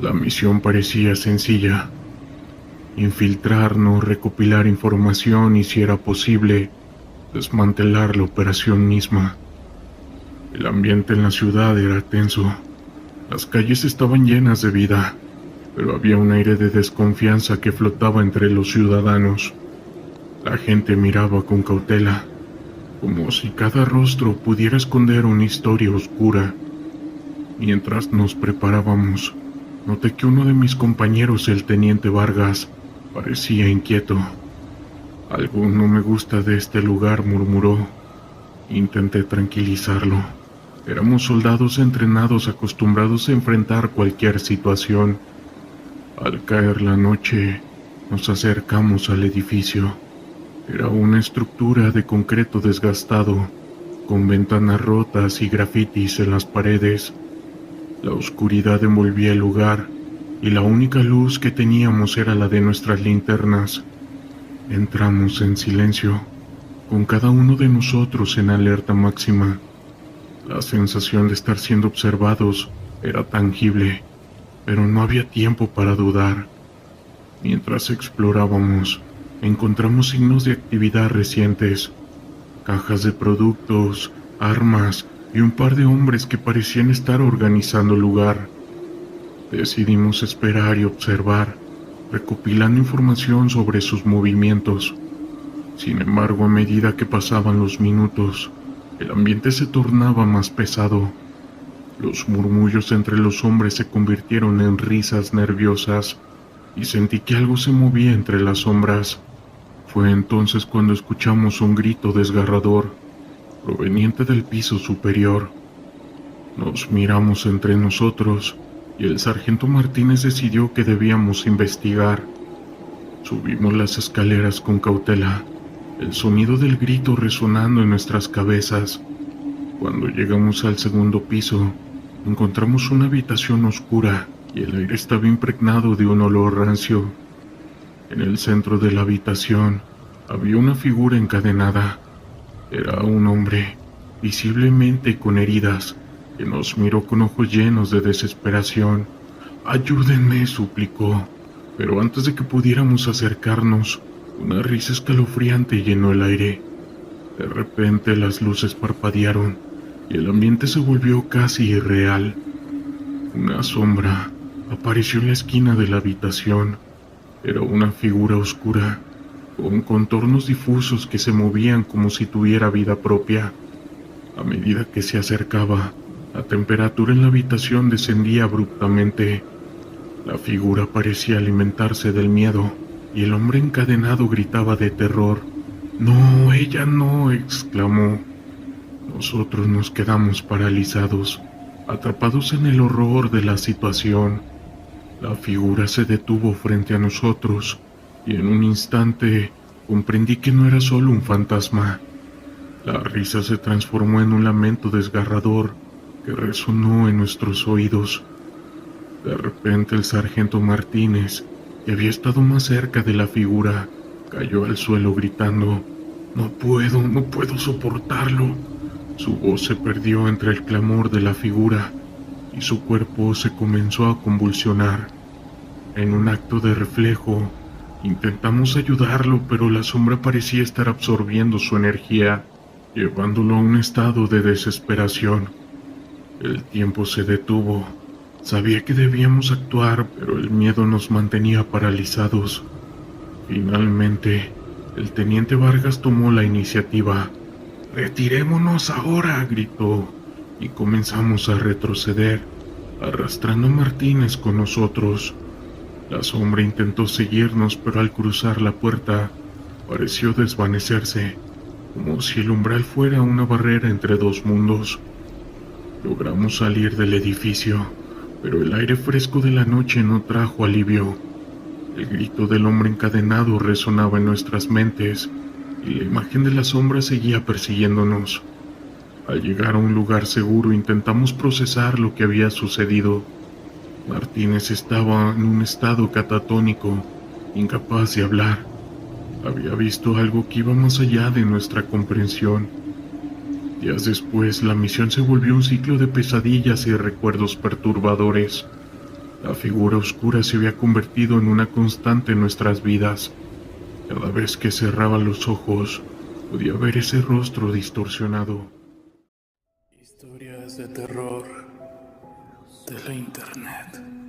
La misión parecía sencilla: infiltrarnos, recopilar información y, si era posible, desmantelar la operación misma. El ambiente en la ciudad era tenso. Las calles estaban llenas de vida, pero había un aire de desconfianza que flotaba entre los ciudadanos. La gente miraba con cautela, como si cada rostro pudiera esconder una historia oscura. Mientras nos preparábamos, noté que uno de mis compañeros, el teniente Vargas, parecía inquieto. Algo no me gusta de este lugar, murmuró. Intenté tranquilizarlo. Éramos soldados entrenados acostumbrados a enfrentar cualquier situación. Al caer la noche, nos acercamos al edificio. Era una estructura de concreto desgastado, con ventanas rotas y grafitis en las paredes. La oscuridad envolvía el lugar, y la única luz que teníamos era la de nuestras linternas. Entramos en silencio, con cada uno de nosotros en alerta máxima. La sensación de estar siendo observados era tangible, pero no había tiempo para dudar. Mientras explorábamos, encontramos signos de actividad recientes, cajas de productos, armas y un par de hombres que parecían estar organizando el lugar. Decidimos esperar y observar, recopilando información sobre sus movimientos. Sin embargo, a medida que pasaban los minutos, el ambiente se tornaba más pesado. Los murmullos entre los hombres se convirtieron en risas nerviosas y sentí que algo se movía entre las sombras. Fue entonces cuando escuchamos un grito desgarrador, proveniente del piso superior. Nos miramos entre nosotros y el sargento Martínez decidió que debíamos investigar. Subimos las escaleras con cautela, el sonido del grito resonando en nuestras cabezas. Cuando llegamos al segundo piso, encontramos una habitación oscura y el aire estaba impregnado de un olor rancio. En el centro de la habitación había una figura encadenada. Era un hombre, visiblemente con heridas, que nos miró con ojos llenos de desesperación. «Ayúdenme», suplicó, pero antes de que pudiéramos acercarnos, una risa escalofriante llenó el aire. De repente las luces parpadearon y el ambiente se volvió casi irreal. Una sombra apareció en la esquina de la habitación. Era una figura oscura, con contornos difusos que se movían como si tuviera vida propia. A medida que se acercaba, la temperatura en la habitación descendía abruptamente. La figura parecía alimentarse del miedo, y el hombre encadenado gritaba de terror. «No, ella no», exclamó. Nosotros nos quedamos paralizados, atrapados en el horror de la situación. La figura se detuvo frente a nosotros, y en un instante comprendí que no era solo un fantasma. La risa se transformó en un lamento desgarrador que resonó en nuestros oídos. De repente el sargento Martínez, que había estado más cerca de la figura, cayó al suelo gritando: no puedo soportarlo». Su voz se perdió entre el clamor de la figura y su cuerpo se comenzó a convulsionar. En un acto de reflejo, intentamos ayudarlo, pero la sombra parecía estar absorbiendo su energía, llevándolo a un estado de desesperación. El tiempo se detuvo. Sabía que debíamos actuar, pero el miedo nos mantenía paralizados. Finalmente, el teniente Vargas tomó la iniciativa. «Retirémonos ahora», gritó, y comenzamos a retroceder, arrastrando a Martínez con nosotros. La sombra intentó seguirnos, pero al cruzar la puerta, pareció desvanecerse, como si el umbral fuera una barrera entre dos mundos. Logramos salir del edificio, pero el aire fresco de la noche no trajo alivio. El grito del hombre encadenado resonaba en nuestras mentes, y la imagen de la sombra seguía persiguiéndonos. Al llegar a un lugar seguro, intentamos procesar lo que había sucedido. Martínez estaba en un estado catatónico, incapaz de hablar. Había visto algo que iba más allá de nuestra comprensión. Días después, la misión se volvió un ciclo de pesadillas y recuerdos perturbadores. La figura oscura se había convertido en una constante en nuestras vidas. Cada vez que cerraba los ojos, podía ver ese rostro distorsionado. Historias de terror de la internet.